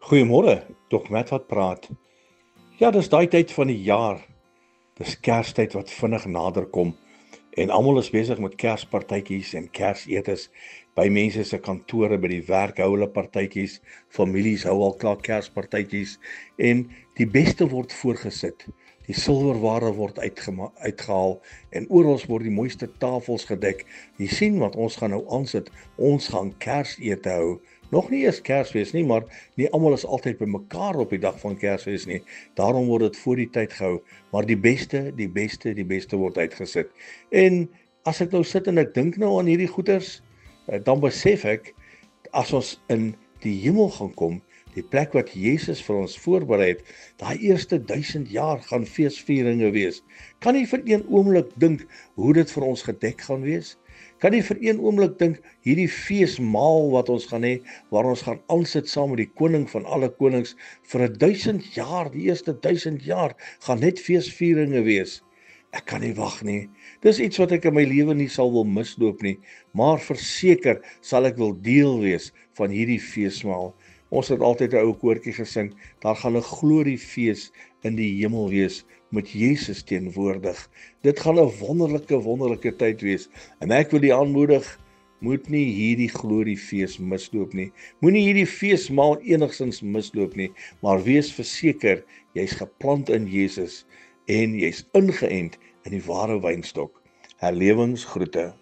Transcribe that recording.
Goeiemôre, Dr. Matt wat praat. Ja, dis daai tyd van die jaar. Dis Kerstyd wat vinnig nader kom en almal is besig met Kerspartytjies en Kersetes. By mense se kantore, by die werk hou hulle partytjies, families hou al klaar Kerspartytjies en die beste word voorgesit. Die silwerware word uitgehaal en oral word die mooiste tafels gedek. Jy sien wat ons gaan nou aansit. Ons gaan Kersete hou. Nog nie eers Kersfees nie, maar nie almal is altyd bymekaar op die dag van Kersfees nie. Daarom word dit voor die tyd gehou, maar die beste word uitgesit. En as ek nou sit en ek dink nou aan hierdie goeders, dan besef ek as ons in die hemel gaan kom, die plek wat Jesus vir ons voorberei het, daai eerste 1000 jaar gaan feesvieringe wees. Kan jy vir een oomblik dink hoe dit vir ons gedek gaan wees? Kan jy vir een oomblik dink hierdie feesmaal wat ons gaan hê, waar ons gaan aansit saam met die koning van alle konings vir 1000 jaar, die eerste 1000 jaar gaan net feesvieringe wees. Ek kan nie wag nie. Dis iets wat ek in my lewe nie sal wil misloop nie, maar verseker sal ek wil deel wees van hierdie feesmaal. Ons het altyd 'n ou koortjie gesing, daar gaan 'n gloriefees in die hemel wees met Jesus teenwoordig. Dit gaan 'n wonderlike tyd wees. En ek wil die aanmoedig, moet nie hierdie gloriefees misloop nie. Moenie hierdie feesmaal enigsins misloop nie, maar wees verseker, jy's geplant in Jesus en jy's ingeënt in die ware wynstok. Herlewingsgroete.